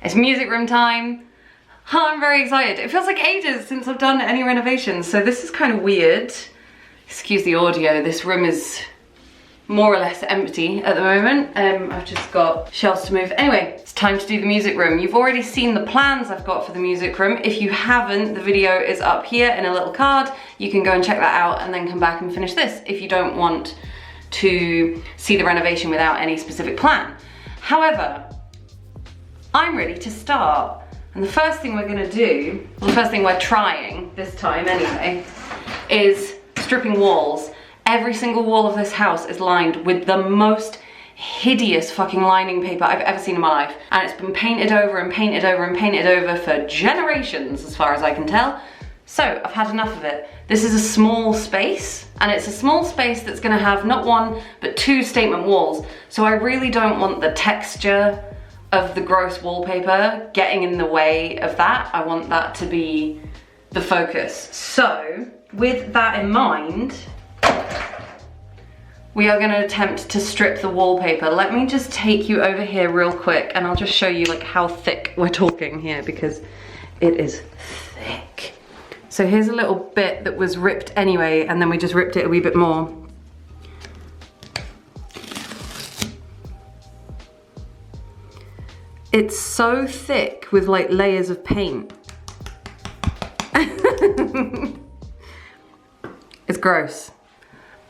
It's music room time. Oh, I'm very excited. It feels like ages since I've done any renovations, so this is kind of weird. Excuse the audio, this room is more or less empty at the moment. I've just got shelves to move. Anyway, it's time to do the music room. You've already seen the plans I've got for the music room. If you haven't, the video is up here in a little card. You can go and check that out and then come back and finish this if you don't want to see the renovation without any specific plan. However, I'm ready to start. And the first thing we're gonna do, well, the first thing we're trying this time anyway, is stripping walls. Every single wall of this house is lined with the most hideous fucking lining paper I've ever seen in my life. And it's been painted over and painted over and painted over for generations, as far as I can tell. So I've had enough of it. This is a small space, and it's a small space that's gonna have not one, but 2 statement walls. So I really don't want the texture of the gross wallpaper getting in the way of that. I want that to be the focus. So with that in mind, we are gonna attempt to strip the wallpaper. Let me just take you over here real quick and I'll just show you like how thick we're talking here, because it is thick. So here's a little bit that was ripped anyway, and then we just ripped it a wee bit more. It's so thick with like layers of paint. It's gross.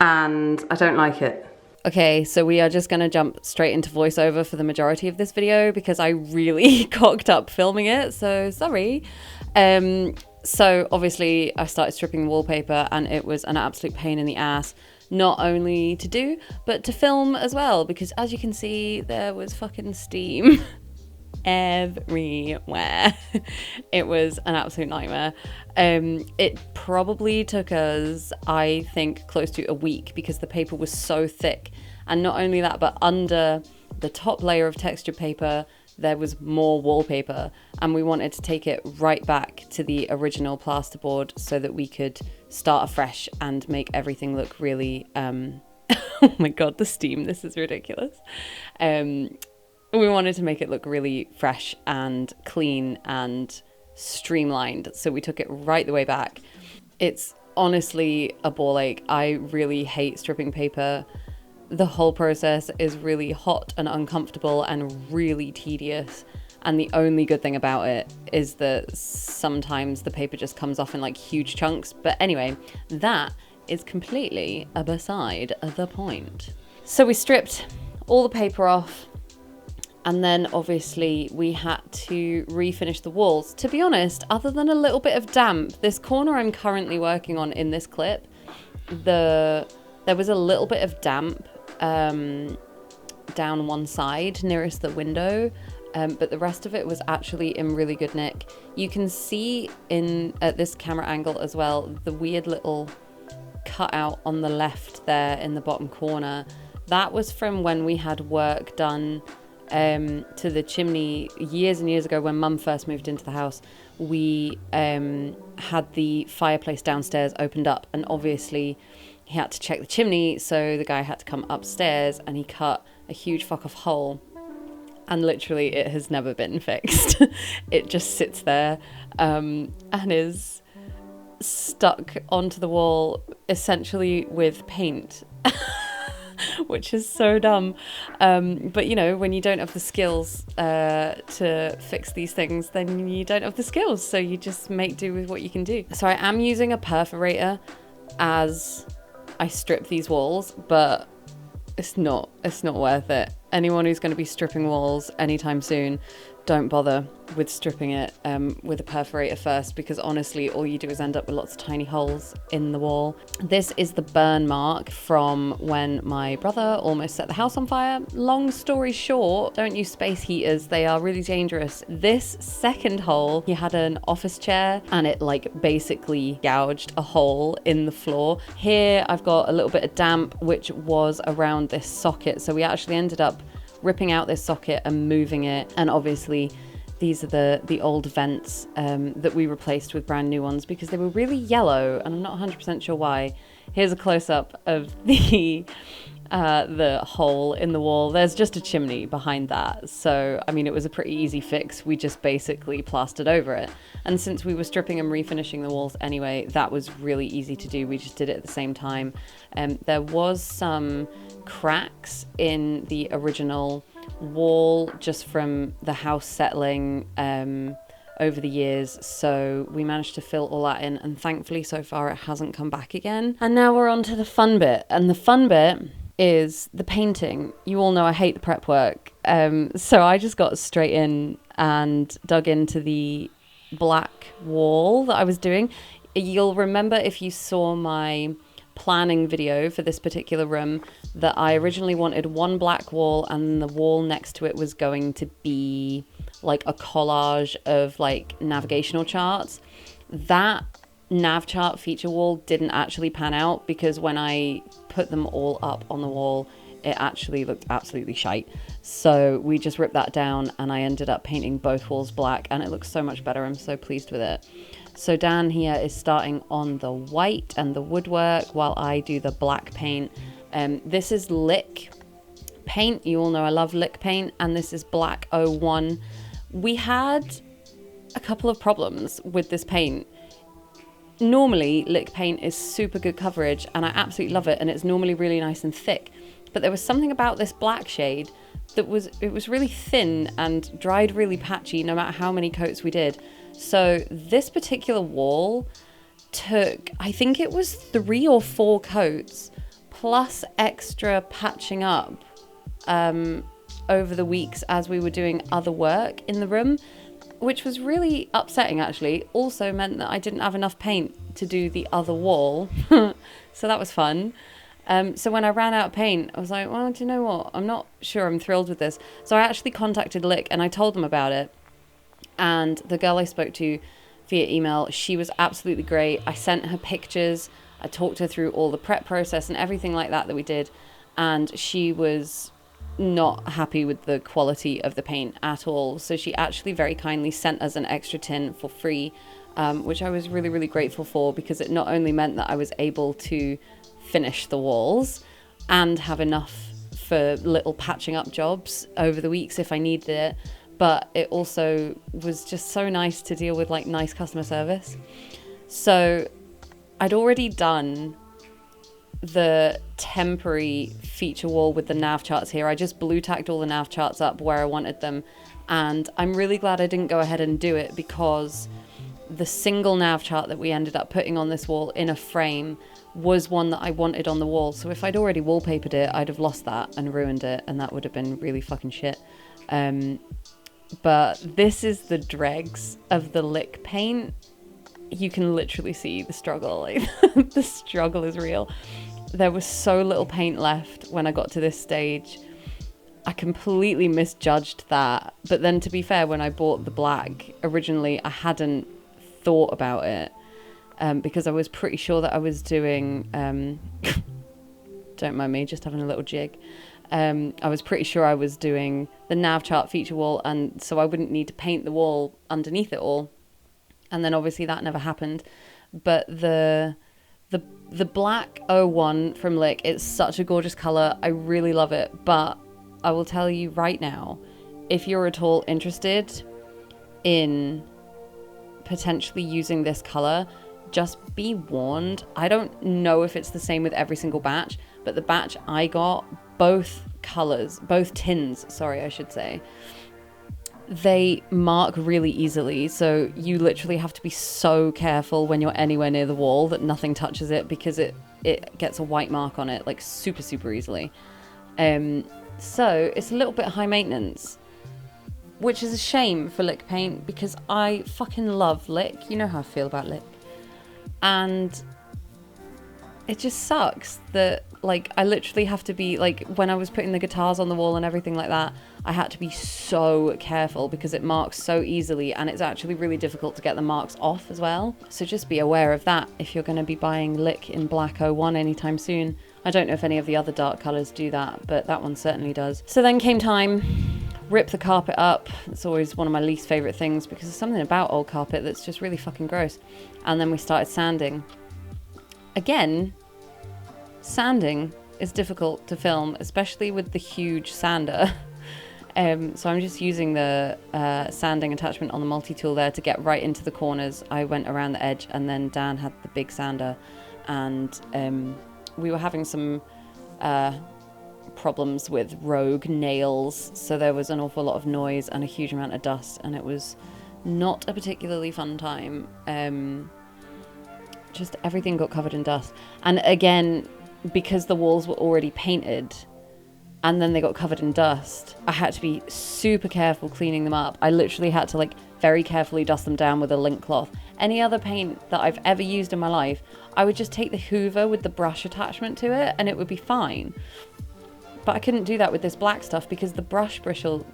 And I don't like it. Okay, so we are just gonna jump straight into voiceover for the majority of this video because I really cocked up filming it, so sorry. So obviously I started stripping the wallpaper and it was an absolute pain in the ass, not only to do, but to film as well, because as you can see, there was fucking steam everywhere. It was an absolute nightmare. It probably took us, I think, close to a week because the paper was so thick. And not only that, but under the top layer of textured paper, there was more wallpaper, and we wanted to take it right back to the original plasterboard so that we could start afresh and make everything look really, oh my God, the steam, this is ridiculous. We wanted to make it look really fresh and clean and streamlined. So we took it right the way back. It's honestly a ball ache. I really hate stripping paper. The whole process is really hot and uncomfortable and really tedious. And the only good thing about it is that sometimes the paper just comes off in like huge chunks. But anyway, that is completely beside the point. So we stripped all the paper off. And then obviously we had to refinish the walls. To be honest, other than a little bit of damp, this corner I'm currently working on in this clip, there was a little bit of damp down one side nearest the window, but the rest of it was actually in really good nick. You can see at this camera angle as well, the weird little cutout on the left there in the bottom corner. That was from when we had work done to the chimney years and years ago when Mum first moved into the house. We had the fireplace downstairs opened up, and obviously he had to check the chimney, so the guy had to come upstairs and he cut a huge fuck off hole, and literally it has never been fixed. It just sits there and is stuck onto the wall essentially with paint. Which is so dumb. But you know, when you don't have the skills to fix these things, then you don't have the skills. So you just make do with what you can do. So I am using a perforator as I strip these walls, but it's not worth it. Anyone who's going to be stripping walls anytime soon, don't bother with stripping it with a perforator first, because honestly all you do is end up with lots of tiny holes in the wall. This is the burn mark from when my brother almost set the house on fire. Long story short, don't use space heaters, they are really dangerous. This second hole, he had an office chair and it like basically gouged a hole in the floor. Here I've got a little bit of damp which was around this socket, so we actually ended up ripping out this socket and moving it, and obviously these are the old vents that we replaced with brand new ones because they were really yellow and I'm not 100% sure why. Here's a close-up of the the hole in the wall. There's just a chimney behind that. So, I mean, it was a pretty easy fix. We just basically plastered over it. And since we were stripping and refinishing the walls anyway, that was really easy to do. We just did it at the same time. There was some cracks in the original wall just from the house settling over the years, so we managed to fill all that in, and thankfully so far it hasn't come back again. And now we're on to the fun bit, and the fun bit is the painting. You all know I hate the prep work, so I just got straight in and dug into the black wall that I was doing. You'll remember if you saw my planning video for this particular room that I originally wanted one black wall, and the wall next to it was going to be like a collage of like navigational charts. That nav chart feature wall didn't actually pan out because when I put them all up on the wall, it actually looked absolutely shite. So we just ripped that down, and I ended up painting both walls black, and it looks so much better. I'm so pleased with it. So Dan here is starting on the white and the woodwork while I do the black paint. This is Lick paint. You all know I love Lick paint, and this is Black 01. We had a couple of problems with this paint. Normally, Lick paint is super good coverage, and I absolutely love it, and it's normally really nice and thick. But there was something about this black shade that was really thin and dried really patchy no matter how many coats we did. So this particular wall took, I think it was 3 or 4 coats plus extra patching up over the weeks as we were doing other work in the room, which was really upsetting actually. Also meant that I didn't have enough paint to do the other wall. So that was fun. So when I ran out of paint, I was like, well, do you know what? I'm not sure I'm thrilled with this. So I actually contacted Lick and I told them about it. And the girl I spoke to via email, she was absolutely great. I sent her pictures. I talked her through all the prep process and everything like that we did. And she was not happy with the quality of the paint at all. So she actually very kindly sent us an extra tin for free, which I was really, really grateful for, because it not only meant that I was able to finish the walls and have enough for little patching up jobs over the weeks if I needed it, but it also was just so nice to deal with like nice customer service. So I'd already done the temporary feature wall with the nav charts here. I just blue tacked all the nav charts up where I wanted them, and I'm really glad I didn't go ahead and do it, because the single nav chart that we ended up putting on this wall in a frame was one that I wanted on the wall. So if I'd already wallpapered it, I'd have lost that and ruined it, and that would have been really fucking shit. But this is the dregs of the Lick paint. You can literally see the struggle. Like, the struggle is real. There was so little paint left when I got to this stage. I completely misjudged that. But then, to be fair, when I bought the black originally, I hadn't thought about it, because I was pretty sure that I was doing don't mind me, just having a little jig. I was pretty sure I was doing the nav chart feature wall, and so I wouldn't need to paint the wall underneath it all. And then obviously that never happened. But the Black 01 from Lick, it's such a gorgeous color. I really love it. But I will tell you right now, if you're at all interested in potentially using this color, just be warned. I don't know if it's the same with every single batch, but the batch I got, both colors, both tins, sorry, I should say, they mark really easily. So you literally have to be so careful when you're anywhere near the wall that nothing touches it, because it gets a white mark on it like super, super easily. So it's a little bit high maintenance, which is a shame for Lick paint, because I fucking love Lick. You know how I feel about Lick. And it just sucks that, like, I literally have to be, like, when I was putting the guitars on the wall and everything like that, I had to be so careful because it marks so easily, and it's actually really difficult to get the marks off as well. So just be aware of that if you're going to be buying Lick in Black 01 anytime soon. I don't know if any of the other dark colours do that, but that one certainly does. So then came time, rip the carpet up. It's always one of my least favourite things, because there's something about old carpet that's just really fucking gross. And then we started sanding. Again, sanding is difficult to film, especially with the huge sander. So I'm just using the sanding attachment on the multi-tool there to get right into the corners. I went around the edge, and then Dan had the big sander, and we were having some problems with rogue nails, so there was an awful lot of noise and a huge amount of dust, and it was not a particularly fun time. Just everything got covered in dust, and again, because the walls were already painted and then they got covered in dust, I had to be super careful cleaning them up. I literally had to like very carefully dust them down with a lint cloth. Any other paint that I've ever used in my life, I would just take the Hoover with the brush attachment to it and it would be fine. But I couldn't do that with this black stuff because the brush bristles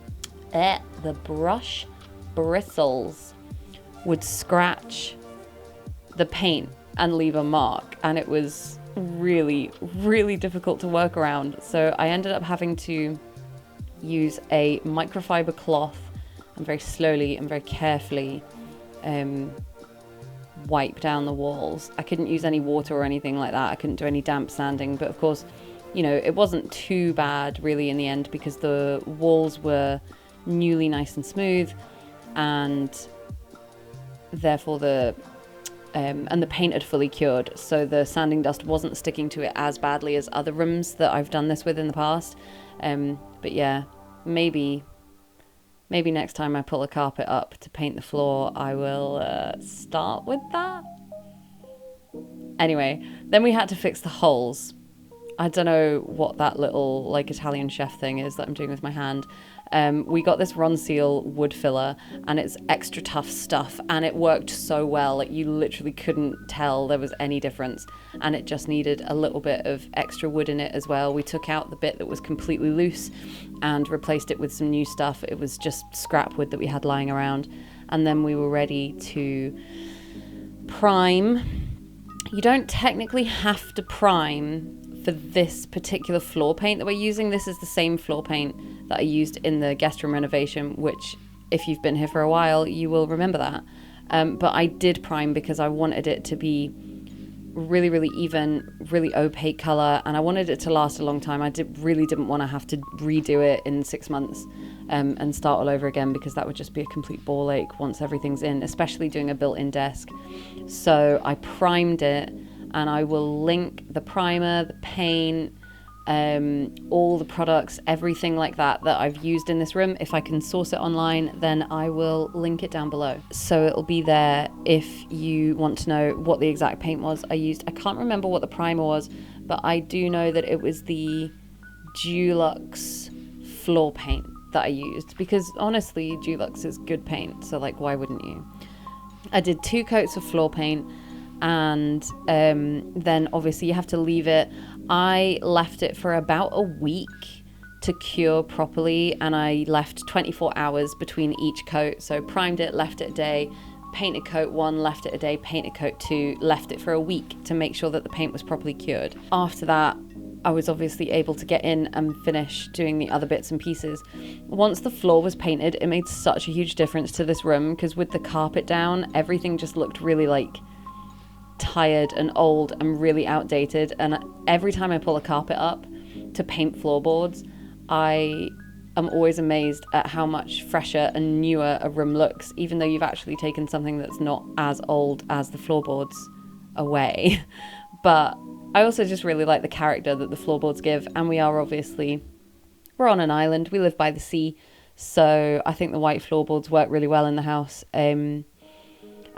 would scratch the paint and leave a mark, and it was really, really difficult to work around. So I ended up having to use a microfiber cloth and very slowly and very carefully wipe down the walls. I couldn't use any water or anything like that. I couldn't do any damp sanding, but of course, you know, it wasn't too bad really in the end because the walls were newly nice and smooth, and therefore the paint had fully cured, so the sanding dust wasn't sticking to it as badly as other rooms that I've done this with in the past. But yeah, maybe next time I pull a carpet up to paint the floor, I will start with that. Anyway, then we had to fix the holes. I don't know what that little like Italian chef thing is that I'm doing with my hand. We got this Ronseal wood filler, and it's extra tough stuff, and it worked so well, like you literally couldn't tell there was any difference, and it just needed a little bit of extra wood in it as well. We took out the bit that was completely loose and replaced it with some new stuff. It was just scrap wood that we had lying around, and then we were ready to prime. You don't technically have to prime for this particular floor paint that we're using. This is the same floor paint that I used in the guest room renovation, which if you've been here for a while, you will remember that. But I did prime because I wanted it to be really, really even, really opaque color, and I wanted it to last a long time. I really didn't want to have to redo it in 6 months and start all over again, because that would just be a complete ball ache once everything's in, especially doing a built-in desk. So I primed it, and I will link the primer, the paint, all the products, everything like that I've used in this room. If I can source it online, then I will link it down below. So it'll be there if you want to know what the exact paint was I used. I can't remember what the primer was, but I do know that it was the Dulux floor paint that I used, because honestly, Dulux is good paint, so like, why wouldn't you? I did 2 coats of floor paint, and then obviously you have to leave it. I left it for about a week to cure properly, and I left 24 hours between each coat. So primed it, left it a day, painted coat 1, left it a day, painted coat 2, left it for a week to make sure that the paint was properly cured. After that, I was obviously able to get in and finish doing the other bits and pieces. Once the floor was painted, it made such a huge difference to this room, because with the carpet down, everything just looked really like tired and old and really outdated. And every time I pull a carpet up to paint floorboards, I am always amazed at how much fresher and newer a room looks, even though you've actually taken something that's not as old as the floorboards away. But I also just really like the character that the floorboards give, and we're on an island, we live by the sea, so I think the white floorboards work really well in the house.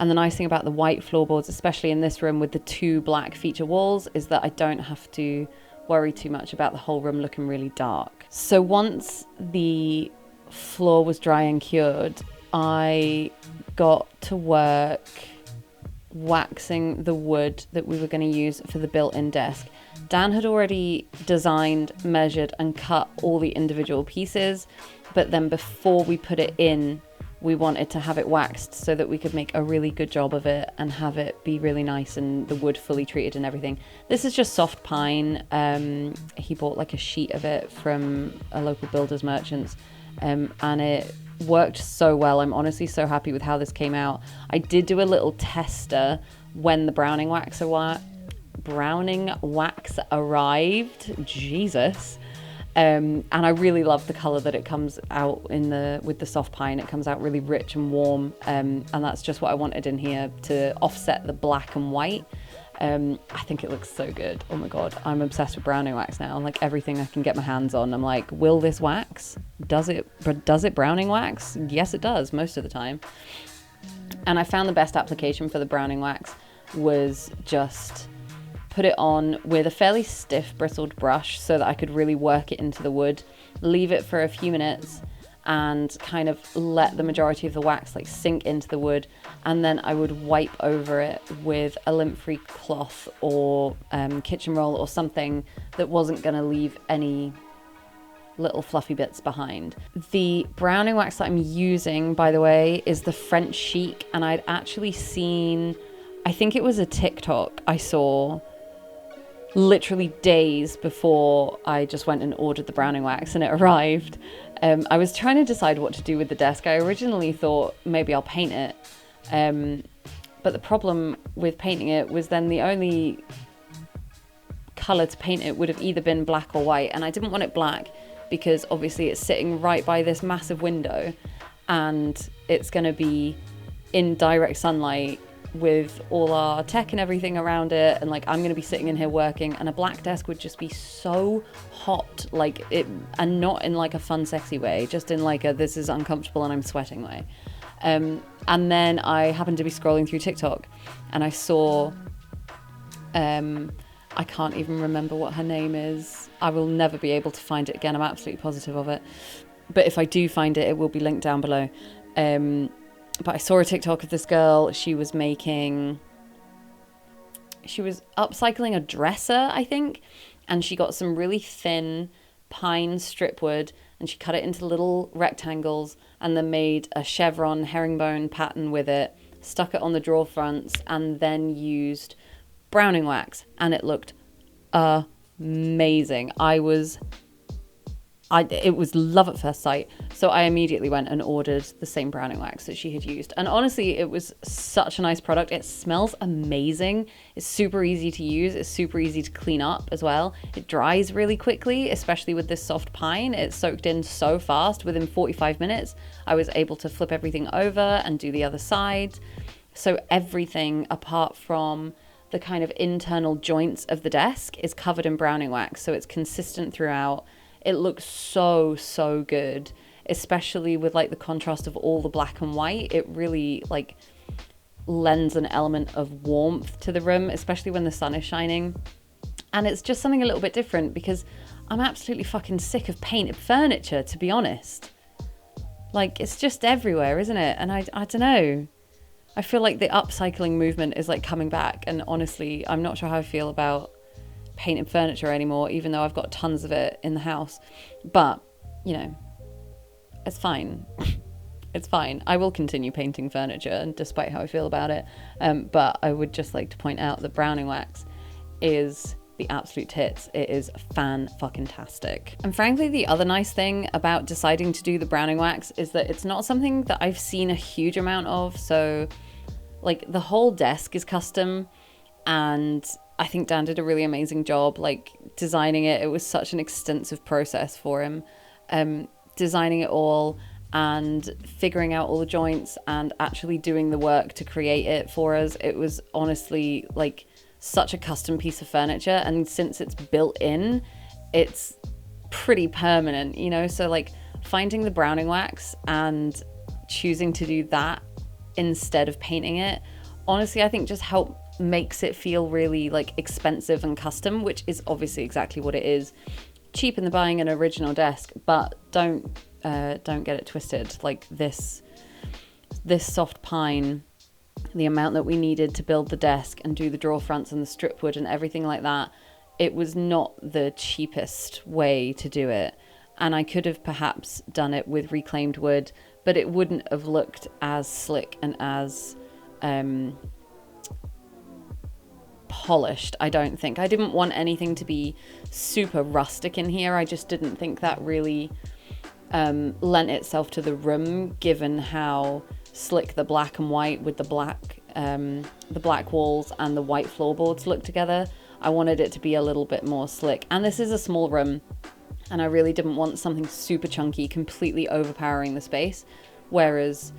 And the nice thing about the white floorboards, especially in this room with the 2 black feature walls, is that I don't have to worry too much about the whole room looking really dark. So once the floor was dry and cured, I got to work waxing the wood that we were going to use for the built-in desk. Dan had already designed, measured, and cut all the individual pieces, but then before we put it in, we wanted to have it waxed so that we could make a really good job of it and have it be really nice and the wood fully treated and everything. This is just soft pine. He bought like a sheet of it from a local builder's merchants, and it worked so well. I'm honestly so happy with how this came out. I did do a little tester when the browning waxer browning wax arrived. Jesus. And I really love the color that it comes out with the soft pine. It comes out really rich and warm, and that's just what I wanted in here to offset the black and white. I think it looks so good. Oh my god, I'm obsessed with browning wax now. Like everything I can get my hands on, I'm like, will this wax? Does it browning wax? Yes, it does most of the time. And I found the best application for the browning wax was just put it on with a fairly stiff bristled brush so that I could really work it into the wood, leave it for a few minutes and kind of let the majority of the wax like sink into the wood, and then I would wipe over it with a lint-free cloth or kitchen roll or something that wasn't going to leave any little fluffy bits behind. The browning wax that I'm using, by the way, is the French Chic, and I'd actually seen, I think it was a TikTok I saw literally days before I just went and ordered the browning wax and it arrived. I was trying to decide what to do with the desk. I originally thought maybe I'll paint it, but the problem with painting it was then the only colour to paint it would have either been black or white, and I didn't want it black because obviously it's sitting right by this massive window and it's going to be in direct sunlight with all our tech and everything around it, and like I'm going to be sitting in here working, and a black desk would just be so hot, like it, and not in like a fun sexy way, just in like a this is uncomfortable and I'm sweating way. And then I happened to be scrolling through TikTok and I saw I can't even remember what her name is. I will never be able to find it again, I'm absolutely positive of it, but if I do find it, it will be linked down below. But I saw a TikTok of this girl. She was upcycling a dresser, I think. And she got some really thin pine strip wood and she cut it into little rectangles and then made a chevron herringbone pattern with it, stuck it on the drawer fronts, and then used browning wax. And it looked amazing. It was love at first sight. So I immediately went and ordered the same browning wax that she had used. And honestly, it was such a nice product. It smells amazing. It's super easy to use. It's super easy to clean up as well. It dries really quickly, especially with this soft pine. It soaked in so fast. Within 45 minutes, I was able to flip everything over and do the other side. So everything apart from the kind of internal joints of the desk is covered in browning wax. So it's consistent throughout. It looks so, so good, especially with like the contrast of all the black and white. It really like lends an element of warmth to the room, especially when the sun is shining. And it's just something a little bit different because I'm absolutely fucking sick of painted furniture, to be honest. Like, it's just everywhere, isn't it? And I don't know. I feel like the upcycling movement is like coming back. And honestly, I'm not sure how I feel about painted furniture anymore, even though I've got tons of it in the house. But, you know, it's fine. It's fine. I will continue painting furniture despite how I feel about it. But I would just like to point out that browning wax is the absolute tits. It is fan-fucking-tastic. And frankly, the other nice thing about deciding to do the browning wax is that it's not something that I've seen a huge amount of. So, like, the whole desk is custom, and I think Dan did a really amazing job, like, designing it. It was such an extensive process for him, designing it all and figuring out all the joints and actually doing the work to create it for us. It was honestly, like, such a custom piece of furniture, and since it's built in, it's pretty permanent, you know? So, like, finding the browning wax and choosing to do that instead of painting it, honestly, I think just makes it feel really like expensive and custom, which is obviously exactly what it is. Cheaper than buying an original desk, but don't get it twisted. Like this soft pine, the amount that we needed to build the desk and do the drawer fronts and the strip wood and everything like that, it was not the cheapest way to do it. And I could have perhaps done it with reclaimed wood, but it wouldn't have looked as slick and as polished, I don't think. I didn't want anything to be super rustic in here. I just didn't think that really lent itself to the room, given how slick the black and white with the black the black walls and the white floorboards look together. I wanted it to be a little bit more slick. And this is a small room, and I really didn't want something super chunky, completely overpowering the space. Whereas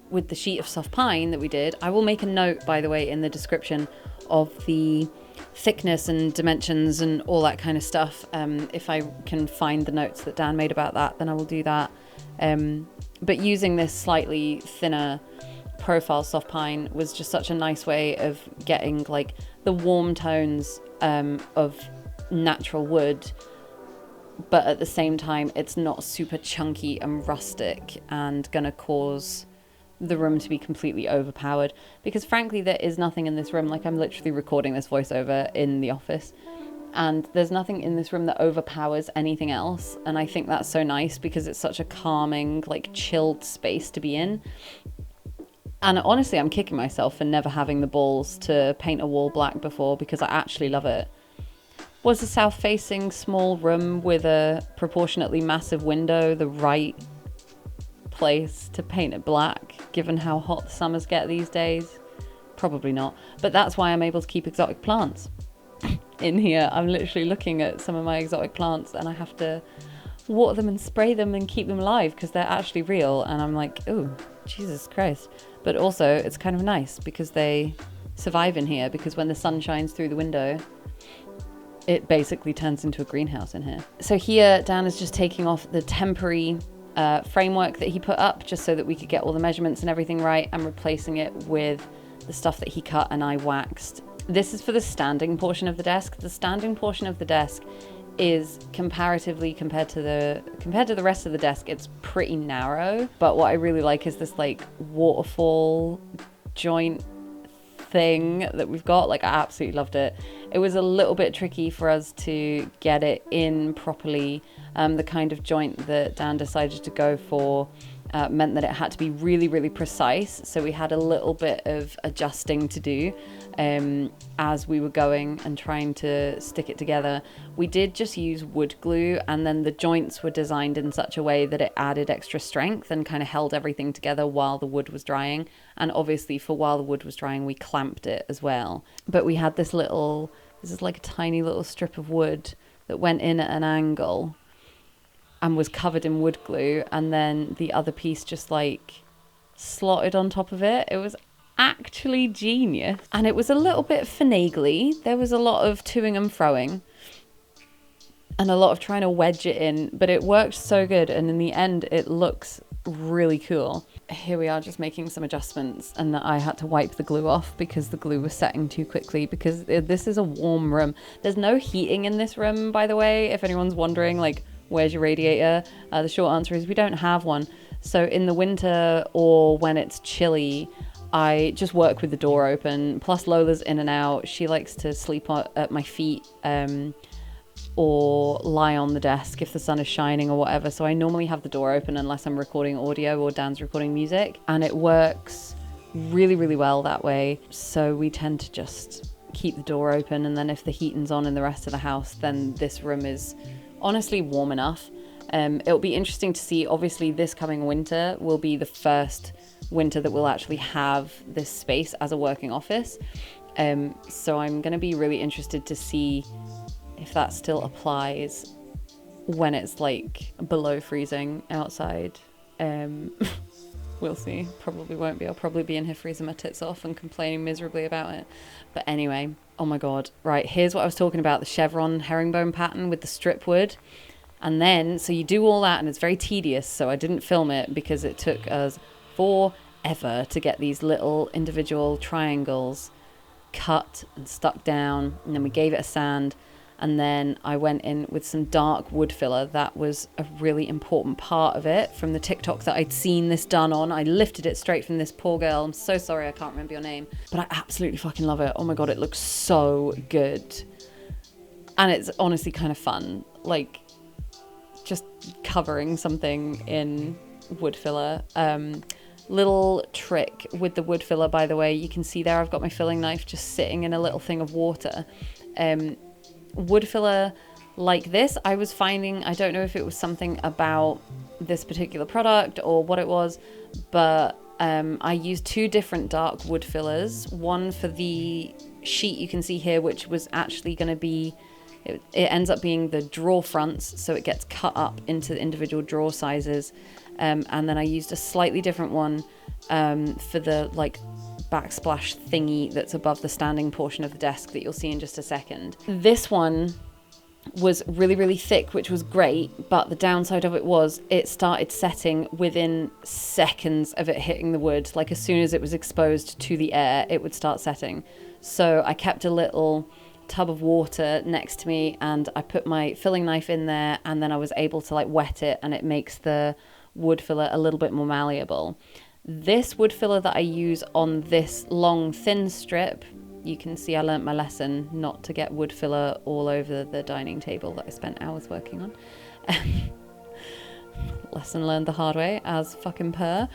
with the sheet of soft pine that we did, I will make a note, by the way, in the description of the thickness and dimensions and all that kind of stuff. If I can find the notes that Dan made about that, then I will do that. But using this slightly thinner profile soft pine was just such a nice way of getting like the warm tones of natural wood, but at the same time it's not super chunky and rustic and gonna cause the room to be completely overpowered, because frankly there is nothing in this room. Like, I'm literally recording this voiceover in the office and there's nothing in this room that overpowers anything else, and I think that's so nice because it's such a calming, like, chilled space to be in. And honestly, I'm kicking myself for never having the balls to paint a wall black before, because I actually love it. Was a south-facing small room with a proportionately massive window the right place to paint it black, given how hot the summers get these days? Probably not. But that's why I'm able to keep exotic plants in here. I'm literally looking at some of my exotic plants and I have to water them and spray them and keep them alive because they're actually real. And I'm like, oh, Jesus Christ. But also it's kind of nice because they survive in here, because when the sun shines through the window, it basically turns into a greenhouse in here. So here Dan is just taking off the temporary framework that he put up just so that we could get all the measurements and everything right, and replacing it with the stuff that he cut and I waxed. This is for the standing portion of the desk. The standing portion of the desk is comparatively, compared to the rest of the desk, it's pretty narrow. But what I really like is this like waterfall joint thing that we've got. Like, I absolutely loved it. It was a little bit tricky for us to get it in properly. The kind of joint that Dan decided to go for meant that it had to be really, really precise. So we had a little bit of adjusting to do as we were going and trying to stick it together. We did just use wood glue, and then the joints were designed in such a way that it added extra strength and kind of held everything together while the wood was drying. And obviously for while the wood was drying, we clamped it as well. But we had this is like a tiny little strip of wood that went in at an angle and was covered in wood glue, and then the other piece just like slotted on top of it. It was actually genius, and it was a little bit finagly. There was a lot of toing and froing and a lot of trying to wedge it in, but it worked so good, and in the end it looks really cool. Here we are just making some adjustments, and I had to wipe the glue off because the glue was setting too quickly, because this is a warm room. There's no heating in this room, by the way, if anyone's wondering, like, where's your radiator? The short answer is we don't have one. So in the winter or when it's chilly, I just work with the door open. Plus Lola's in and out. She likes to sleep at my feet or lie on the desk if the sun is shining or whatever. So I normally have the door open unless I'm recording audio or Dan's recording music. And it works really, really well that way. So we tend to just keep the door open. And then if the heating's on in the rest of the house, then this room is honestly warm enough. It'll be interesting to see. Obviously this coming winter will be the first winter that we'll actually have this space as a working office. So I'm going to be really interested to see if that still applies when it's like below freezing outside. We'll see. Probably won't be. I'll probably be in here freezing my tits off and complaining miserably about it. But anyway, oh my god. Right, here's what I was talking about, the chevron herringbone pattern with the strip wood. And then, so you do all that and it's very tedious, so I didn't film it because it took us forever to get these little individual triangles cut and stuck down, and then we gave it a sand. And then I went in with some dark wood filler. That was a really important part of it from the TikTok that I'd seen this done on. I lifted it straight from this poor girl. I'm so sorry I can't remember your name, but I absolutely fucking love it. Oh my god, it looks so good. And it's honestly kind of fun, like just covering something in wood filler. Little trick with the wood filler, by the way, you can see there I've got my filling knife just sitting in a little thing of water. Wood filler like this, I was finding, I don't know if it was something about this particular product or what it was, but I used 2 different dark wood fillers, one for the sheet you can see here, which was actually going to be, it ends up being the drawer fronts, so it gets cut up into the individual drawer sizes, and then I used a slightly different one for the like backsplash thingy that's above the standing portion of the desk that you'll see in just a second. This one was really, really thick, which was great, but the downside of it was it started setting within seconds of it hitting the wood. Like as soon as it was exposed to the air, it would start setting. So I kept a little tub of water next to me and I put my filling knife in there, and then I was able to like wet it, and it makes the wood filler a little bit more malleable. This wood filler that I use on this long thin strip, you can see I learnt my lesson not to get wood filler all over the dining table that I spent hours working on. Lesson learned the hard way, as fucking per.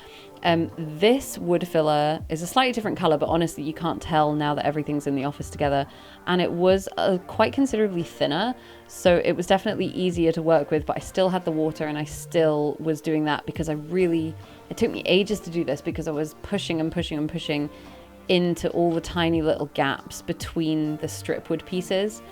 This wood filler is a slightly different colour, but honestly you can't tell now that everything's in the office together, and it was quite considerably thinner, so it was definitely easier to work with, but I still had the water and I still was doing that because it took me ages to do this because I was pushing and pushing and pushing into all the tiny little gaps between the strip wood pieces,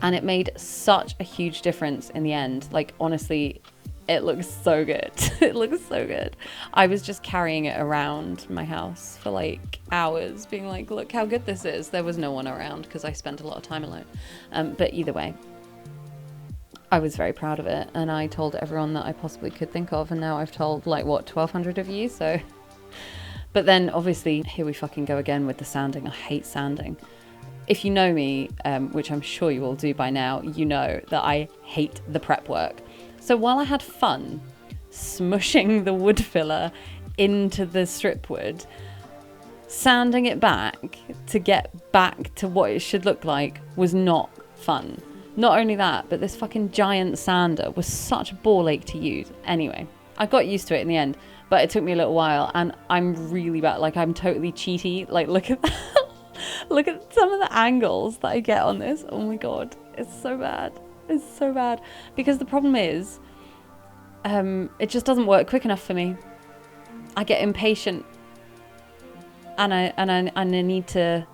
and it made such a huge difference in the end. Like honestly, it looks so good. It looks so good. I was just carrying it around my house for like hours being like, look how good this is. There was no one around because I spent a lot of time alone, but either way, I was very proud of it, and I told everyone that I possibly could think of, and now I've told like what, 1,200 of you, so. But then obviously here we fucking go again with the sanding. I hate sanding. If you know me, which I'm sure you all do by now, you know that I hate the prep work. So while I had fun smushing the wood filler into the strip wood, sanding it back to get back to what it should look like was not fun. Not only that, but this fucking giant sander was such a ball ache to use. Anyway, I got used to it in the end, but it took me a little while, and I'm really bad. Like, I'm totally cheaty. Like, look at that. Look at some of the angles that I get on this. Oh my god, it's so bad. It's so bad. Because the problem is, it just doesn't work quick enough for me. I get impatient, and I need to,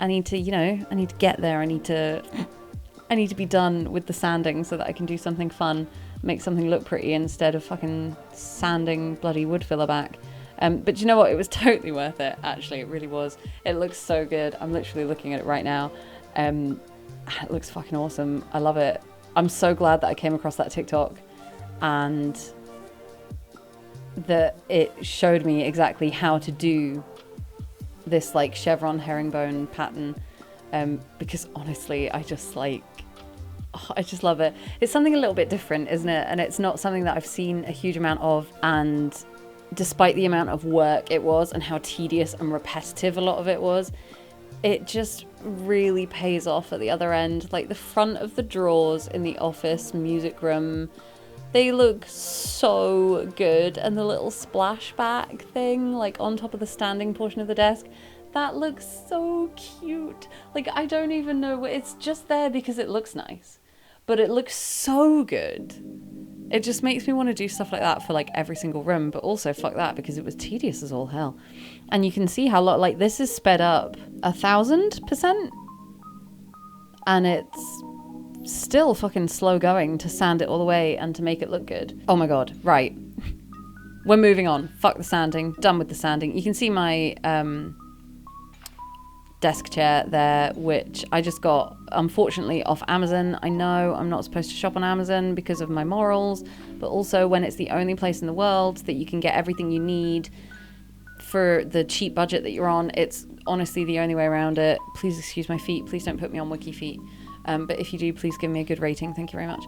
you know, I need to get there. I need to be done with the sanding so that I can do something fun, make something look pretty instead of fucking sanding bloody wood filler back. But you know what? It was totally worth it. Actually, it really was. It looks so good. I'm literally looking at it right now. It looks fucking awesome. I love it. I'm so glad that I came across that TikTok and that it showed me exactly how to do this like chevron herringbone pattern. Because honestly, I just love it. It's something a little bit different, isn't it? And it's not something that I've seen a huge amount of. And despite the amount of work it was and how tedious and repetitive a lot of it was, it just really pays off at the other end. Like the front of the drawers in the office music room, they look so good. And the little splashback thing, like on top of the standing portion of the desk, that looks so cute. Like, I don't even know, it's just there because it looks nice, but it looks so good. It just makes me want to do stuff like that for like every single room, but also fuck that because it was tedious as all hell. And you can see how like this is sped up 1,000%, and it's still fucking slow going to sand it all the way and to make it look good. Oh my god, right. We're moving on. Fuck the sanding. Done with the sanding. You can see my desk chair there, which I just got unfortunately off Amazon. I know I'm not supposed to shop on Amazon because of my morals, but also when it's the only place in the world that you can get everything you need for the cheap budget that you're on, it's honestly the only way around it. Please excuse my feet. Please don't put me on wiki feet. But if you do, please give me a good rating. Thank you very much.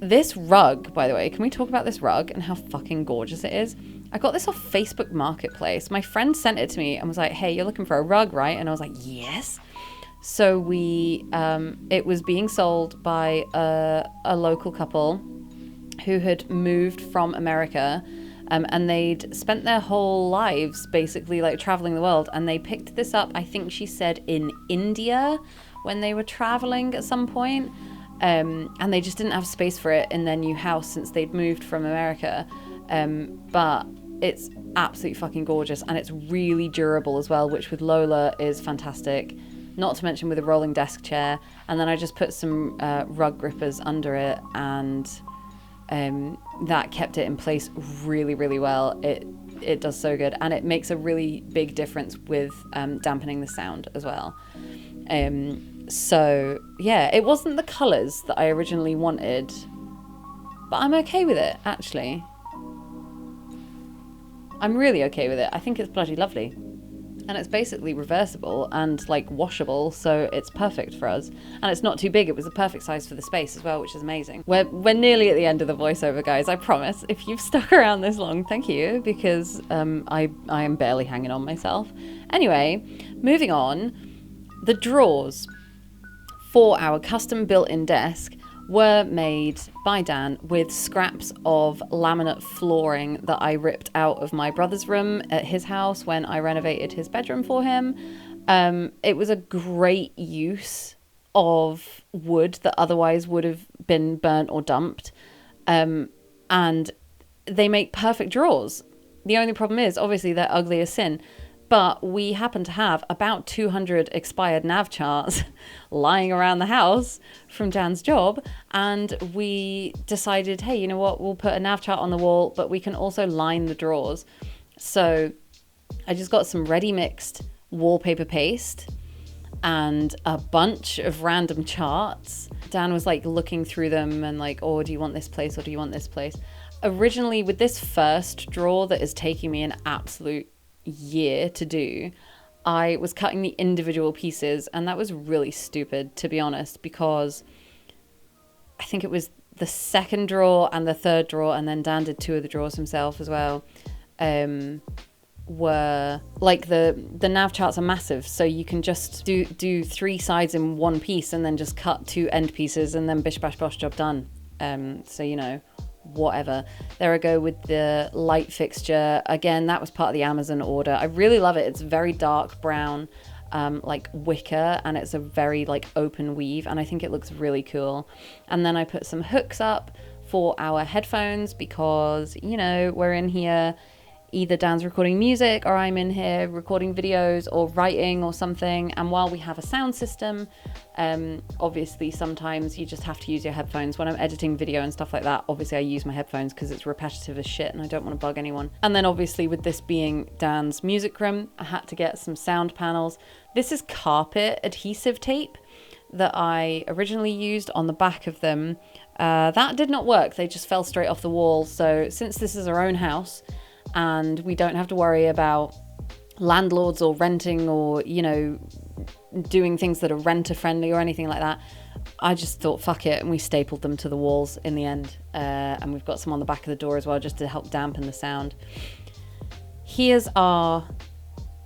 This rug, by the way, can we talk about this rug and how fucking gorgeous it is? I got this off Facebook Marketplace. My friend sent it to me and was like, hey, you're looking for a rug, right? And I was like, yes. So it was being sold by a local couple who had moved from America, and they'd spent their whole lives basically like traveling the world. And they picked this up, I think she said in India when they were traveling at some point. And they just didn't have space for it in their new house since they'd moved from America. But It's absolutely fucking gorgeous, and it's really durable as well, which with Lola is fantastic. Not to mention with a rolling desk chair. And then I just put some rug grippers under it, and that kept it in place really, really well. It does so good, and it makes a really big difference with dampening the sound as well. So yeah, it wasn't the colours that I originally wanted, but I'm okay with it, actually. I'm really okay with it. I think it's bloody lovely. And it's basically reversible and like washable, so it's perfect for us. And it's not too big. It was the perfect size for the space as well, which is amazing. We're nearly at the end of the voiceover, guys, I promise. If you've stuck around this long, thank you, because I am barely hanging on myself. Anyway, moving on. The drawers for our custom built-in desk were made by Dan with scraps of laminate flooring that I ripped out of my brother's room at his house when I renovated his bedroom for him. It was a great use of wood that otherwise would have been burnt or dumped. And they make perfect drawers. The only problem is, obviously, they're ugly as sin. But we happen to have about 200 expired nav charts lying around the house from Dan's job. And we decided, hey, you know what? We'll put a nav chart on the wall, but we can also line the drawers. So I just got some ready mixed wallpaper paste and a bunch of random charts. Dan was like looking through them and like, oh, do you want this place or do you want this place? Originally, with this first drawer that is taking me an absolute year to do, I was cutting the individual pieces, and that was really stupid, to be honest, because I think it was the second drawer and the third drawer, and then Dan did two of the drawers himself as well, were like the nav charts are massive, so you can just do three sides in one piece and then just cut two end pieces and then bish bash bosh, job done. So you know, whatever. There I go with the light fixture. Again, that was part of the Amazon order. I really love it. It's very dark brown, like wicker, and it's a very like open weave, and I think it looks really cool. And then I put some hooks up for our headphones because, you know, we're in here, either Dan's recording music or I'm in here recording videos or writing or something. And while we have a sound system, obviously sometimes you just have to use your headphones. When I'm editing video and stuff like that, obviously I use my headphones because it's repetitive as shit and I don't want to bug anyone. And then obviously with this being Dan's music room, I had to get some sound panels. This is carpet adhesive tape that I originally used on the back of them. That did not work. They just fell straight off the wall. So since this is our own house, and we don't have to worry about landlords or renting or, you know, doing things that are renter friendly or anything like that, I just thought fuck it, and we stapled them to the walls in the end. And we've got some on the back of the door as well, just to help dampen the sound. Here's our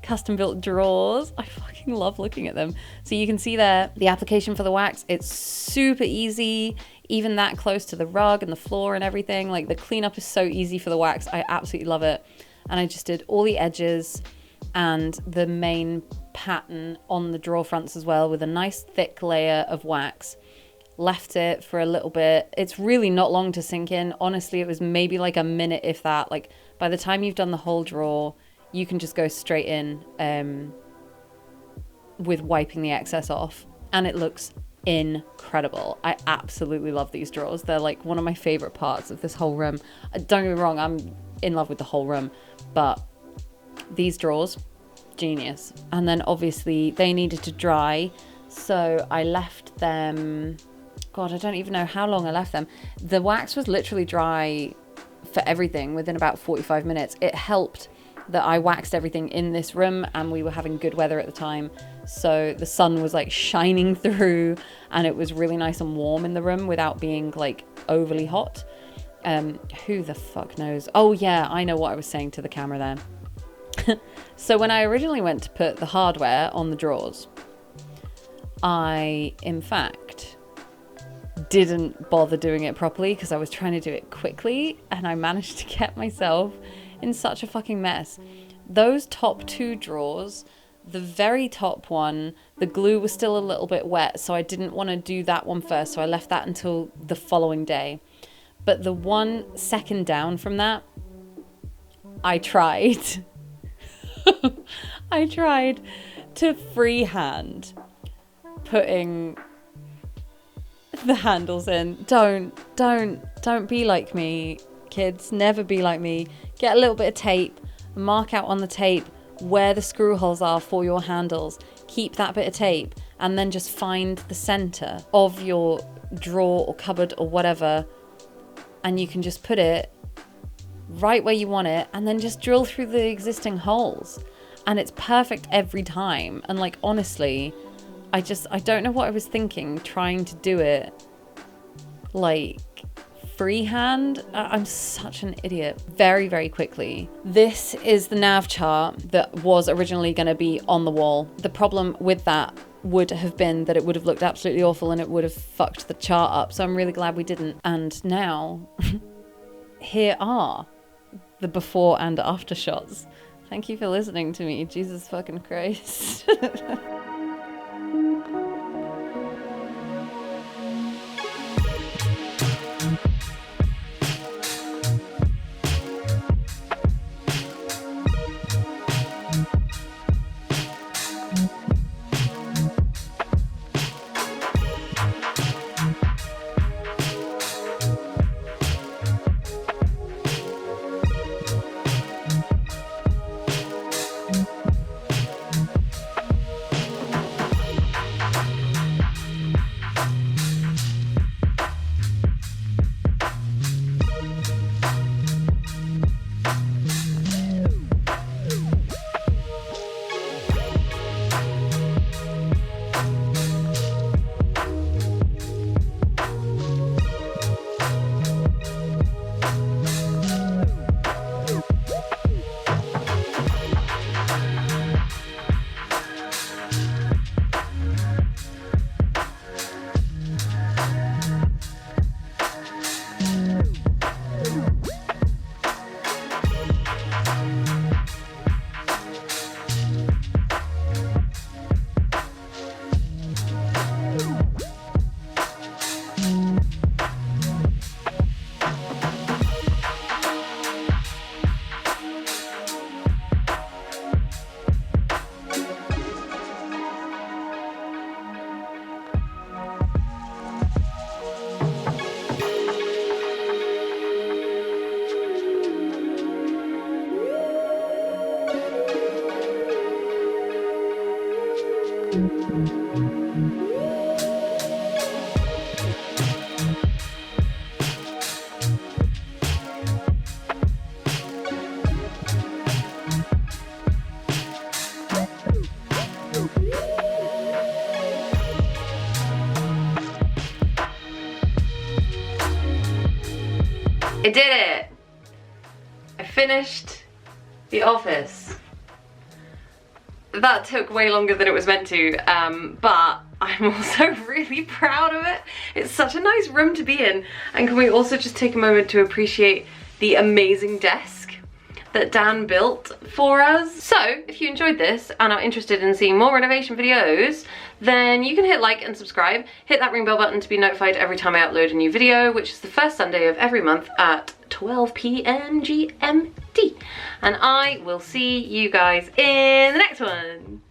custom built drawers. I fucking love looking at them. So you can see there the application for the wax. It's super easy, even that close to the rug and the floor and everything. Like the cleanup is so easy for the wax. I absolutely love it. And I just did all the edges and the main pattern on the drawer fronts as well with a nice thick layer of wax. Left it for a little bit. It's really not long to sink in. Honestly, it was maybe like a minute, if that. Like by the time you've done the whole drawer, you can just go straight in with wiping the excess off, and it looks incredible. I absolutely love these drawers. They're like one of my favorite parts of this whole room. Don't get me wrong, I'm in love with the whole room, but these drawers, genius. And then obviously they needed to dry, so I left them, God, I don't even know how long I left them. The wax was literally dry for everything within about 45 minutes. It helped that I waxed everything in this room and we were having good weather at the time, so the sun was like shining through and it was really nice and warm in the room without being like overly hot. Who the fuck knows? Oh yeah, I know what I was saying to the camera there. So when I originally went to put the hardware on the drawers, I in fact didn't bother doing it properly because I was trying to do it quickly, and I managed to get myself in such a fucking mess. Those top two drawers, the very top one, the glue was still a little bit wet, so I didn't want to do that one first, so I left that until the following day. But the one second down from that, I tried. I tried to freehand putting the handles in. Don't be like me, kids. Never be like me. Get a little bit of tape, mark out on the tape where the screw holes are for your handles. Keep that bit of tape, and then just find the center of your drawer or cupboard or whatever, and you can just put it right where you want it, and then just drill through the existing holes, and it's perfect every time. And like, honestly, I don't know what I was thinking trying to do it like freehand. I'm such an idiot. Very, very quickly, this is the nav chart that was originally going to be on the wall. The problem with that would have been that it would have looked absolutely awful and it would have fucked the chart up. So I'm really glad we didn't. And now here are the before and after shots. Thank you for listening to me. Jesus fucking Christ. I did it! I finished the office. That took way longer than it was meant to, but I'm also really proud of it. It's such a nice room to be in. And can we also just take a moment to appreciate the amazing desk that Dan built for us? So if you enjoyed this and are interested in seeing more renovation videos, then you can hit like and subscribe. Hit that ring bell button to be notified every time I upload a new video, which is the first Sunday of every month at 12 p.m. GMT. And I will see you guys in the next one.